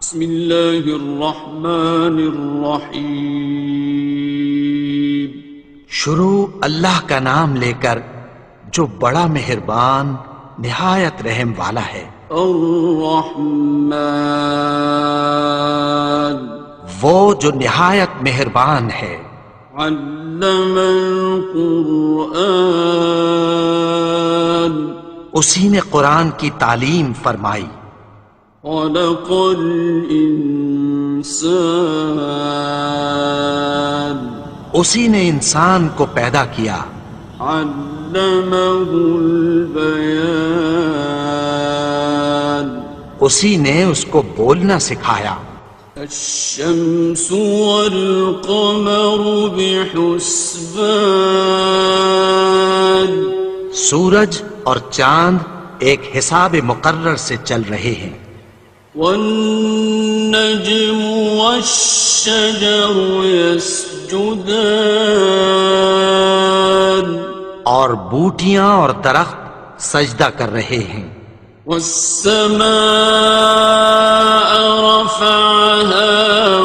بسم اللہ الرحمن الرحیم۔ شروع اللہ کا نام لے کر جو بڑا مہربان نہایت رحم والا ہے۔ الرحمن، وہ جو نہایت مہربان ہے۔ علم القرآن، اسی نے قرآن کی تعلیم فرمائی۔ خلق الانسان، اسی نے انسان کو پیدا کیا۔ علمہ البیان، اسی نے اس کو بولنا سکھایا۔ الشمس والقمر بحسبان، سورج اور چاند ایک حساب مقرر سے چل رہے ہیں۔ والنجم والشجر يسجدان، اور بوٹیاں اور درخت سجدہ کر رہے ہیں۔ والسماء رفعها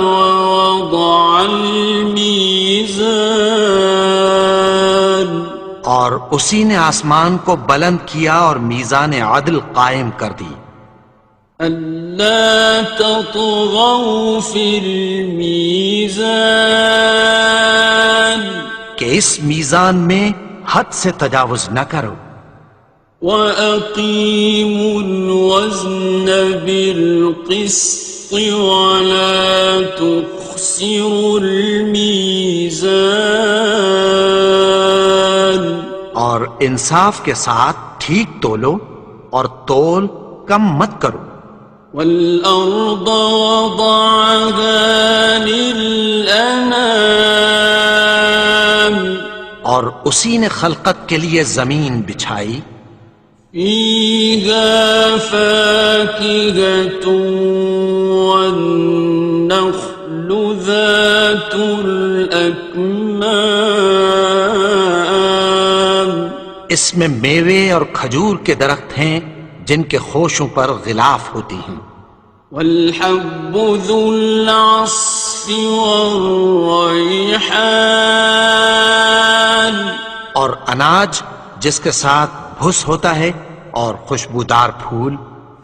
ووضع الميزان، اور اسی نے آسمان کو بلند کیا اور میزان عدل قائم کر دی۔ ألا تطغوا في الميزان، کہ اس میزان میں حد سے تجاوز نہ کرو۔ وَأَقِيمُوا الْوَزْنَ بِالْقِسْطِ وَلَا تُخْسِرُوا الْمِيزَانَ، اور انصاف کے ساتھ ٹھیک تولو اور تول کم مت کرو۔ وَالْأَرْضَ وَضَعَهَا لِلْأَنَامِ، اور اسی نے خلقت کے لیے زمین بچھائی۔ فِيهَا فَاكِهَةٌ وَالنَّخْلُ ذَاتُ الْأَكْمَامِ، اس میں میوے اور کھجور کے درخت ہیں جن کے خوشوں پر غلاف ہوتی ہیں۔ وَالْحَبُّ ذُو الْعَصْفِ وَالرَّيْحَانِ، اور اناج جس کے ساتھ بھس ہوتا ہے اور خوشبودار پھول۔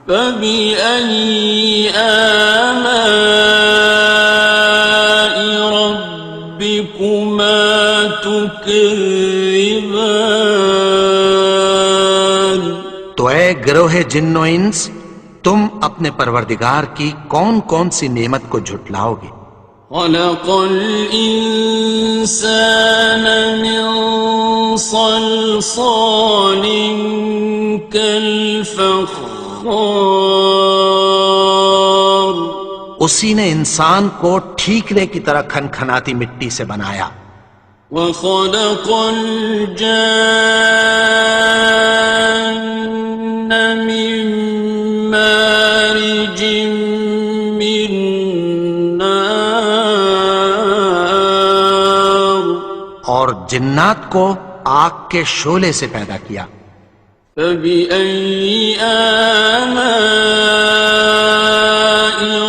فَبِأَيِّ آلَاءِ رَبِّكُمَا تُكَذِّبَانِ، تو اے گروہ جن و انس، تم اپنے پروردگار کی کون کون سی نعمت کو جھٹلاؤ گے؟ خَلَقَ الْإِنسَانَ مِنْ صَلْصَالٍ كَالْفَخَّارِ، اسی نے انسان کو ٹھیکرے کی طرح کھنکھناتی مٹی سے بنایا۔ وَخَلَقَ الْجَانَّ مِن مَّارِجٍ مِّن نَّارٍ، اور جنات کو آگ کے شعلے سے پیدا کیا۔ فَبِأَيِّ آلَاءِ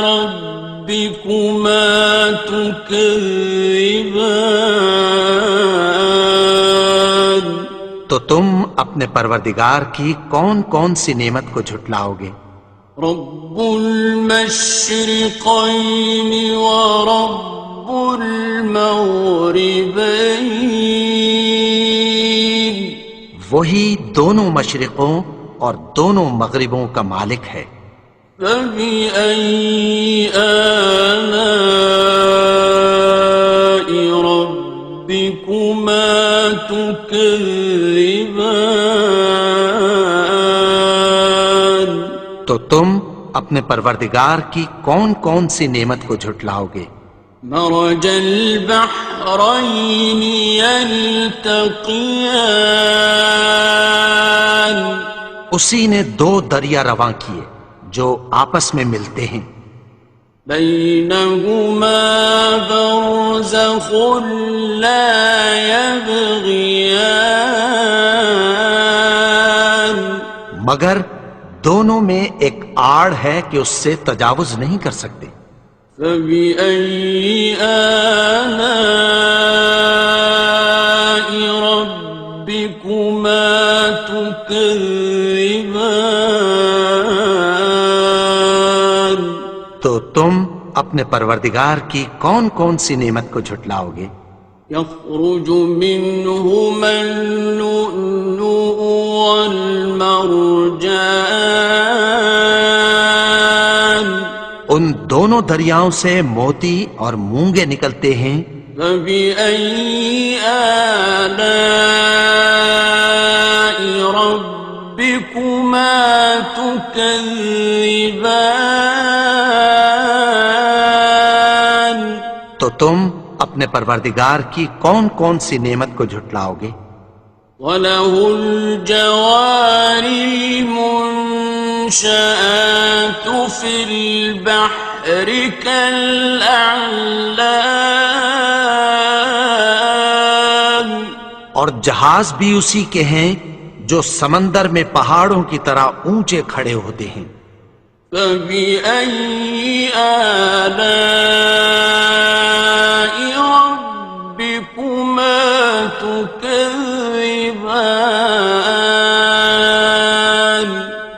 رَبِّكُمَا تُكَذِّبَانِ، تو تم اپنے پروردگار کی کون کون سی نعمت کو جھٹلاؤ گے؟ رب المشرقین ورب المغربین، وہی دونوں مشرقوں اور دونوں مغربوں کا مالک ہے۔ فَبِأَيِّ آلَاءِ رَبِّكُمَا تُكَذِّبَانِ، تو تم اپنے پروردگار کی کون کون سی نعمت کو جھٹلاؤ گے؟ مرج البحرین یلتقیان، اسی نے دو دریا رواں کیے جو آپس میں ملتے ہیں۔ بینہما برزخ لا یبغیان، مگر دونوں میں ایک آڑ ہے کہ اس سے تجاوز نہیں کر سکتے۔ فبأي آلاء ربكما تكذبان؟ تو تم اپنے پروردگار کی کون کون سی نعمت کو جھٹلاؤ گے؟ يخرج منهما اللؤلؤ والمرجان ان دونوں دریاؤں سے موتی اور مونگے نکلتے ہیں۔ فبأي آلاء ربكما تكذبان؟ تو تم اپنے پروردگار کی کون کون سی نعمت کو جھٹلاؤ گے؟ وَلَهُ الْجَوَارِ الْمُنشَآتُ فِي الْبَحْرِ كَالْأَعْلَامِ، اور جہاز بھی اسی کے ہیں جو سمندر میں پہاڑوں کی طرح اونچے کھڑے ہوتے ہیں۔ فَبِأَيِّ آلَاءِ رَبِّكُمَا تُكَذِّبَانِ؟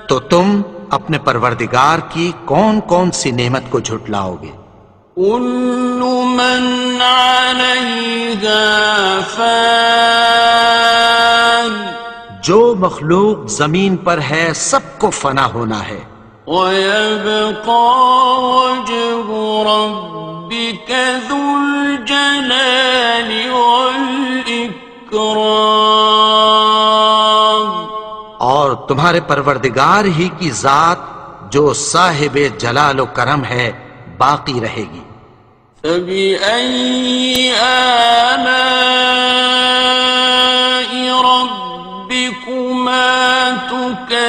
تو تم اپنے پروردگار کی کون کون سی نعمت کو جھٹلاؤ گے؟ كُلُّ مَنْ عَلَيْهَا فَانٍ، جو مخلوق زمین پر ہے سب کو فنا ہونا ہے۔ وَيَبْقَى وَجْهُ رَبِّكَ ذُو الْجَلَالِ وَالْإِكْرَامِ، اور تمہارے پروردگار ہی کی ذات جو صاحب جلال و کرم ہے باقی رہے گی۔ فَبِأَيِّ آلَاءِ رَبِّكُمَا تُكَذِّبَانِ؟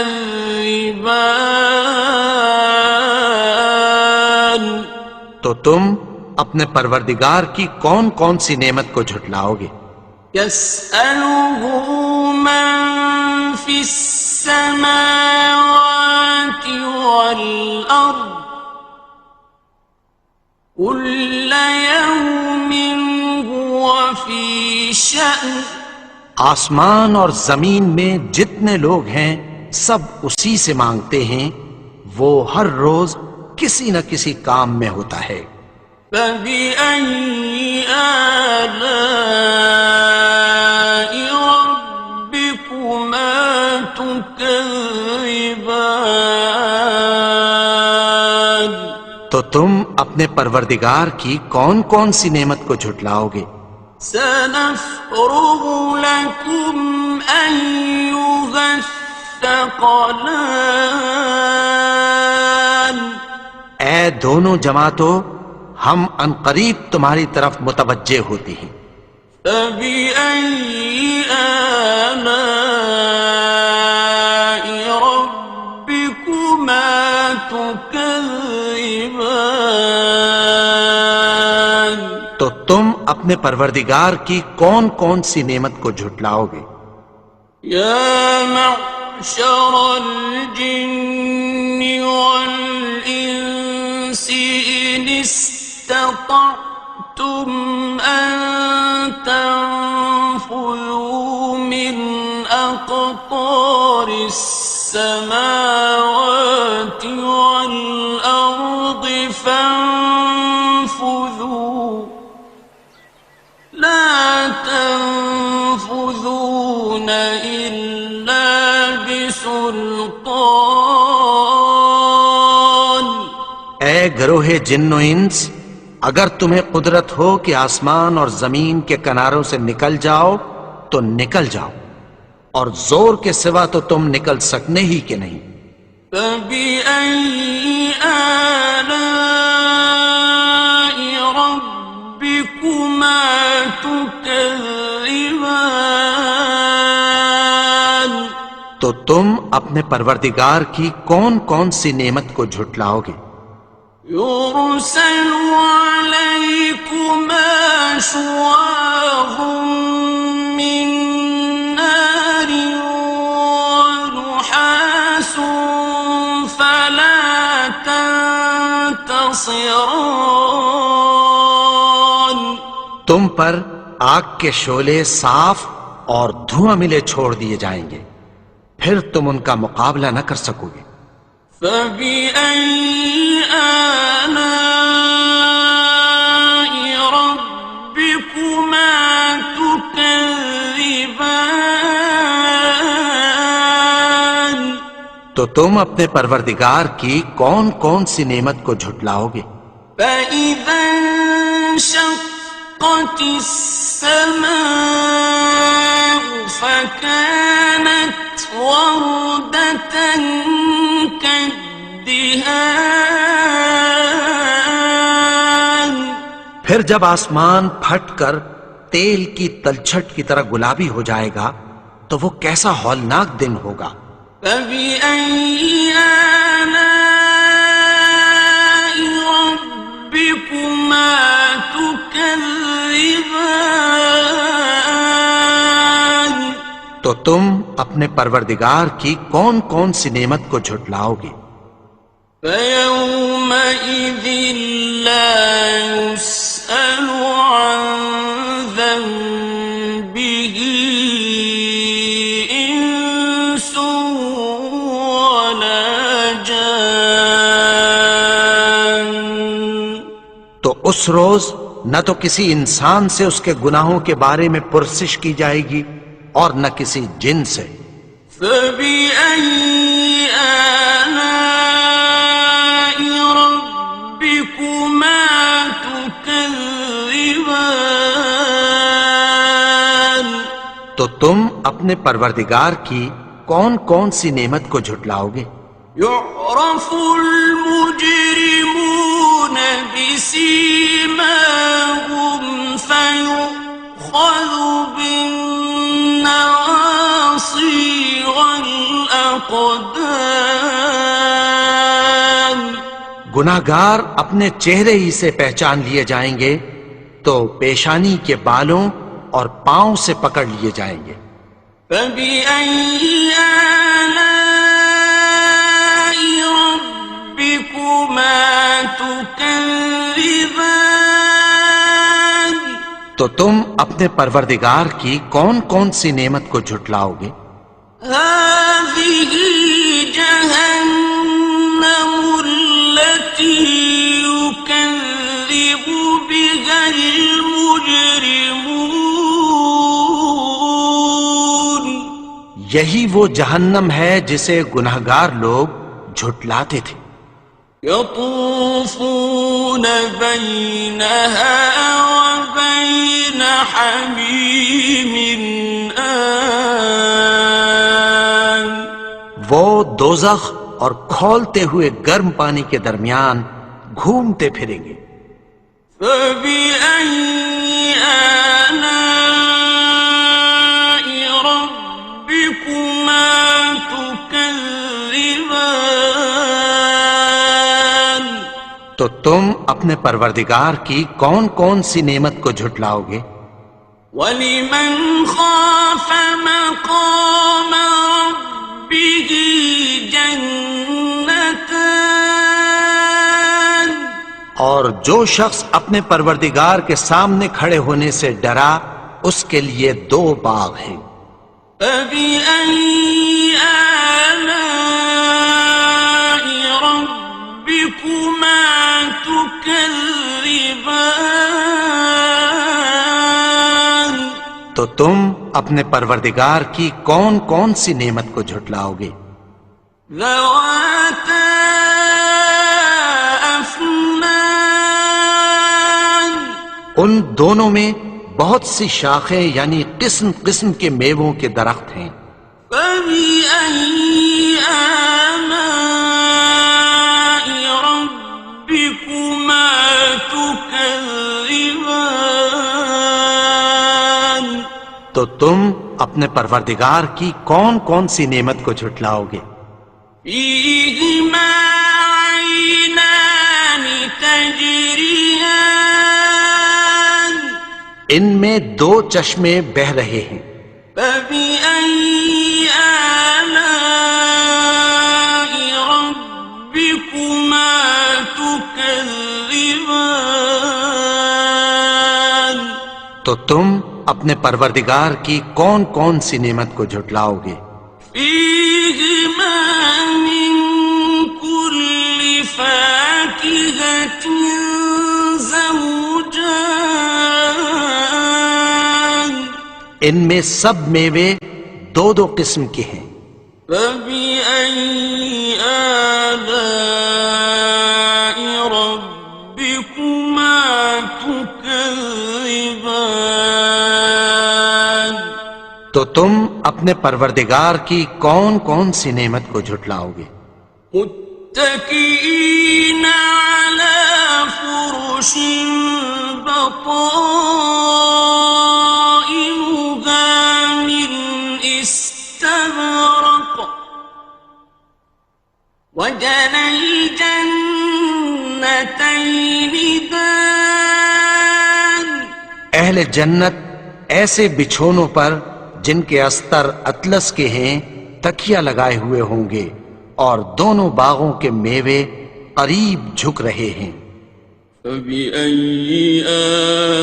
تو تم اپنے پروردگار کی کون کون سی نعمت کو جھٹلاؤ گے؟ يَسْأَلُهُ مَن فِي السَّمَاوَاتِ وَالْأَرْضِ كُلَّ يَوْمٍ هُوَ فِي شَأْنٍ، آسمان اور زمین میں جتنے لوگ ہیں سب اسی سے مانگتے ہیں، وہ ہر روز کسی نہ کسی کام میں ہوتا ہے۔ فَبِأَيِّ آلَاءِ رَبِّكُمَا تُكَذِّبَانِ؟ تو تم اپنے پروردگار کی کون کون سی نعمت کو جھٹلاؤ گے؟ سَنَفْرُغُ لَكُمْ أَيُّهَ الثَّقَلَانِ، اے دونوں جماعتوں، ہم عنقریب تمہاری طرف متوجہ ہوتے ہیں۔ فَبِأَيِّ آلَاءِ رَبِّكُمَا تُكَذِّبَانِ؟ تو تم اپنے پروردگار کی کون کون سی نعمت کو جھٹلاؤ گے؟ يَا مَعْشَرَ الْجِنِّ وَالْإِنسِ إِنِ اسْتَطَعْتُمْ أَن تَنفُذُوا مِنْ أَقْطَارِ السَّمَاوَاتِ وَالْأَرْضِ فَانفُذُوا لَا تَنفُذُونَ إِلَّا بِسُلْطَانٍ۔ اے گروہ جن و انس، اگر تمہیں قدرت ہو کہ آسمان اور زمین کے کناروں سے نکل جاؤ تو نکل جاؤ، اور زور کے سوا تو تم نکل سکنے ہی کہ نہیں۔ فَبِأَيِّ آلَاءِ رَبِّكُمَا تُكَذِّبَانِ؟ تو تم اپنے پروردگار کی کون کون سی نعمت کو جھٹلاؤ گے؟ يُرْسَلُ عَلَيْكُمَا شُوَاظٌ مِّن نَّارٍ وَنُحَاسٌ فَلَا ينتصران تم پر آگ کے شعلے صاف اور دھواں ملے چھوڑ دیے جائیں گے، پھر تم ان کا مقابلہ نہ کر سکو گے۔ فبأي آلاء ربكما تكذبان تو تم اپنے پروردگار کی کون کون سی نعمت کو جھٹلاؤ گے؟ فإذا انشقت السماء فكانت وردة كالدهان پھر جب آسمان پھٹ کر تیل کی تلچھٹ کی طرح گلابی ہو جائے گا تو وہ کیسا ہولناک دن ہوگا۔ فبأي آلاء ربكما تكذبان تو تم اپنے پروردگار کی کون کون سی نعمت کو جھٹلاؤ گے؟ فيومئذ لا يسأل عن ذنبه إنس ولا جان تو اس روز نہ تو کسی انسان سے اس کے گناہوں کے بارے میں پرسش کی جائے گی اور نہ کسی جن سے۔ فبأي آلاء ربكما تكذبان تو تم اپنے پروردگار کی کون کون سی نعمت کو جھٹلاؤ گے؟ يعرف المجرمون بسيماهم فيؤخذ بالنواصي والأقدام گناہگار اپنے چہرے ہی سے پہچان لیے جائیں گے تو پیشانی کے بالوں اور پاؤں سے پکڑ لیے جائیں گے۔ فبأي آلاء ربكما تكذبان تو تم اپنے پروردگار کی کون کون سی نعمت کو جھٹلاؤ گے؟ هذه جهنم التي يكذب بها المجرمون یہی وہ جہنم ہے جسے گناہگار لوگ جھٹلاتے تھے۔ يطوفون بينها وبين حميم آن وہ دوزخ اور کھولتے ہوئے گرم پانی کے درمیان گھومتے پھریں گے۔ فبأي آلاء ربكما تكذبان تو تم اپنے پروردگار کی کون کون سی نعمت کو جھٹلاؤ گے؟ وَلِمَنْ خَافَ مَقَامَ رَبِّهِ جَنَّتَانِ اور جو شخص اپنے پروردگار کے سامنے کھڑے ہونے سے ڈرا اس کے لیے دو باغ ہیں۔ فَبِأَيِّ آلَاءِ رَبِّكُمَا تُكَذِّبَانِ تو تم اپنے پروردگار کی کون کون سی نعمت کو جھٹلاؤ گے؟ ذَوَاتَا أَفْنَانٍ ان دونوں میں بہت سی شاخیں یعنی قسم قسم کے میووں کے درخت ہیں۔ فَبِأَيِّ آلَاءِ رَبِّكُمَا تُكَذِّبَانِ تو تم اپنے پروردگار کی کون کون سی نعمت کو جھٹلاؤ گے؟ فِيهِمَا عَيْنَانِ تَجْرِيَانِ ان میں دو چشمے بہہ رہے ہیں۔ فَبِأَيِّ آلَاءِ رَبِّكُمَا تُكَذِّبَانِ تكذبان تو تم اپنے پروردگار کی کون کون سی نعمت کو جھٹلاؤ گے؟ فيهما من كل فاكهة زوجان ان میں سب میوے دو دو قسم کے ہیں، فبأي آلاء ربكما تكذبان تو تم اپنے پروردگار کی کون کون سی نعمت کو جھٹلاؤ گے؟ متكئين على فرش بطائنها من استبرق وجنى الجنتين دان اہل جنت ایسے بچھونوں پر جن کے استر اطلس کے ہیں تکیہ لگائے ہوئے ہوں گے، اور دونوں باغوں کے میوے قریب جھک رہے ہیں۔ فبأي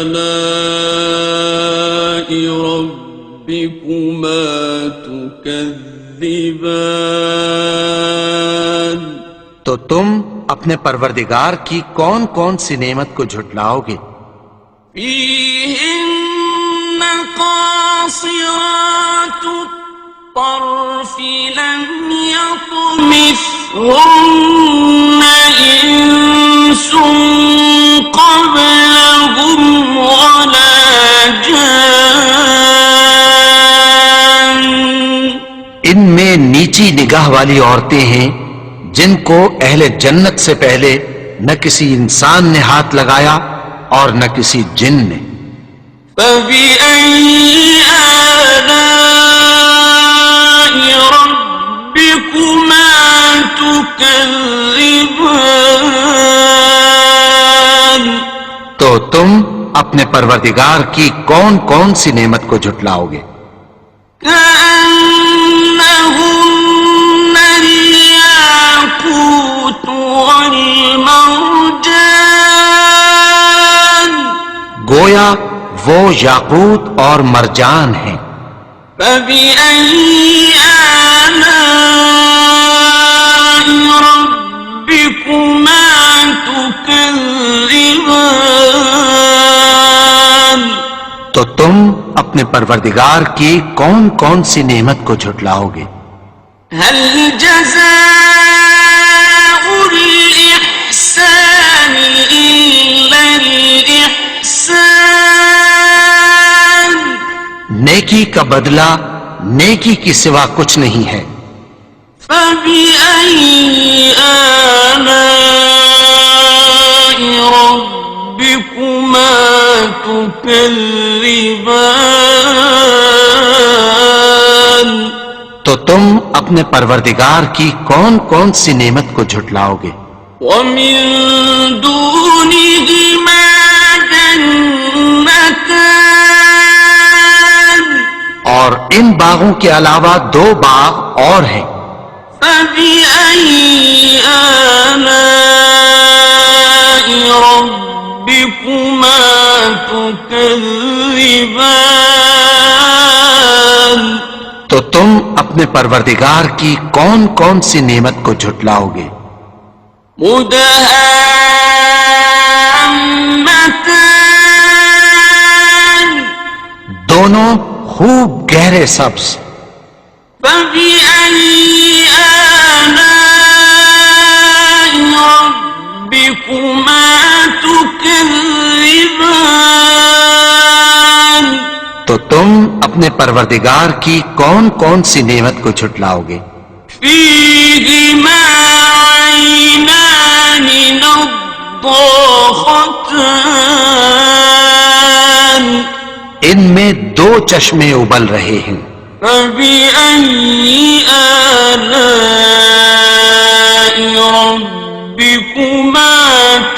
آلاء ربكما تكذبان تو تم اپنے پروردگار کی کون کون سی نعمت کو جھٹلاؤ گے؟ فيهن قاصرات الطرف لم يطمثهن إنس قبلهم ولا جان ان میں نیچی نگاہ والی عورتیں ہیں جن کو اہل جنت سے پہلے نہ کسی انسان نے ہاتھ لگایا اور نہ کسی جن نے۔ فبأي آلاء ربكما تكذبان تو تم اپنے پروردگار کی کون کون سی نعمت کو جھٹلاؤ گے؟ كأنهن الياقوت والمرجان گویا وہ یاقوت اور مرجان ہیں۔ فبأي آلاء ربكما تكذبان تو تم اپنے پروردگار کی کون کون سی نعمت کو جھٹلاؤ گے؟ هل جزاء الإحسان إلا الإحسان نیکی کا بدلہ نیکی کی سوا کچھ نہیں ہے۔ فبأي آلاء ربكما تكذبان تو تم اپنے پروردگار کی کون کون سی نعمت کو جھٹلاؤ گے؟ ومن دونهما جنتان اور ان باغوں کے علاوہ دو باغ اور ہیں۔ فبأي آلاء ربكما تكذبان تو تم اپنے پروردگار کی کون کون سی نعمت کو جھٹلاؤ گے؟ مدهامتان دونوں خوب گہرے سبز۔ فبأي آلاء ربكما تكذبان تو تم اپنے پروردگار کی کون کون سی نعمت کو جھٹلاؤ گے؟ فيهما عينان نضاختان ان میں دو چشمے ابل رہے ہیں۔ فبأي آلاء ربكما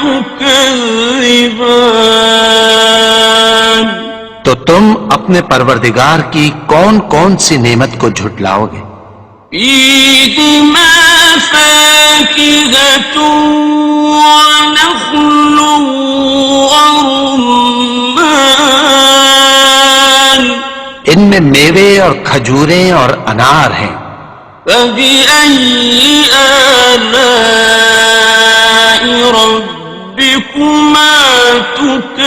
تكذبان تو تم اپنے پروردگار کی کون کون سی نعمت کو جھٹلاؤ گے؟ فيهما فاكهة ونخل ورمان ان میں میوے اور کھجوریں اور انار ہیں. فبأي آلاء ربكما تكذبان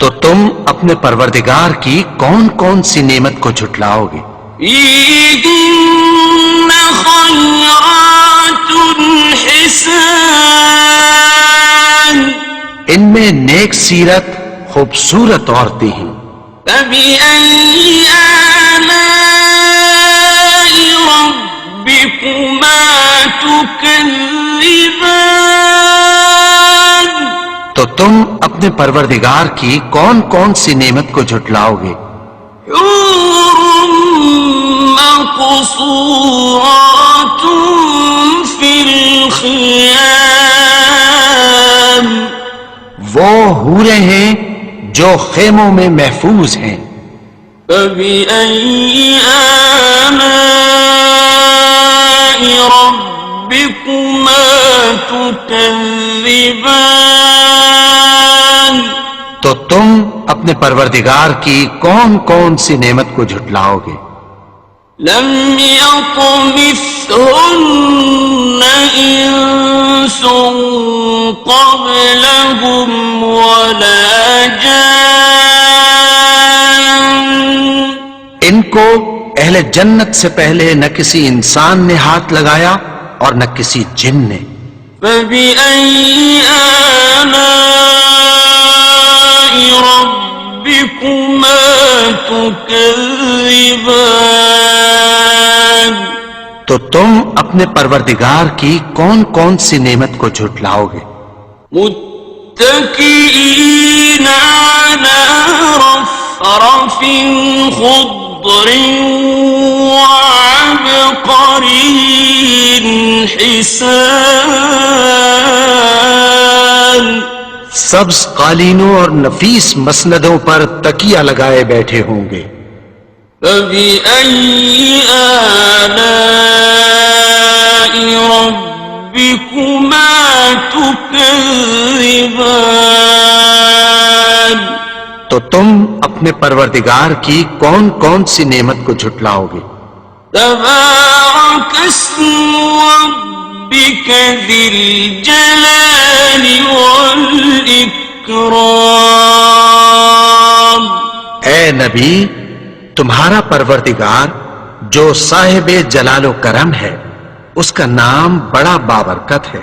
تو تم اپنے پروردگار کی کون کون سی نعمت کو جھٹلاؤ گے؟ فيهن خيرات حسان ان میں نیک سیرت خوبصورت عورتیں ہیں. فبأي آلاء ربكما تكذبان تو تم اپنے پروردگار کی کون کون سی نعمت کو جھٹلاؤ گے؟ حور مقصورات في الخيام وہ حوریں ہیں جو خیموں میں محفوظ ہیں. فبأي آلاء ربكما تكذبان تو تم اپنے پروردگار کی کون کون سی نعمت کو جھٹلاؤ گے؟ لم يطمثهن إنس قبلهم ولا جان ان کو اہل جنت سے پہلے نہ کسی انسان نے ہاتھ لگایا اور نہ کسی جن نے. فبأي آلاء ربكما تكذبان تو تم اپنے پروردگار کی کون کون سی نعمت کو جھٹلاؤ گے؟ متكئين على رفرف خضر وعبقري حسان سبز قالینوں اور نفیس مسندوں پر تکیہ لگائے بیٹھے ہوں گے. فبأي آلاء ربكما تكذبان تو تم اپنے پروردگار کی کون کون سی نعمت کو جھٹلاؤ گے؟ تبارك اسم ربك ذي الجلال والإكرام اے نبی، تمہارا پروردگار جو صاحب جلال و کرم ہے، اس کا نام بڑا بابرکت ہے.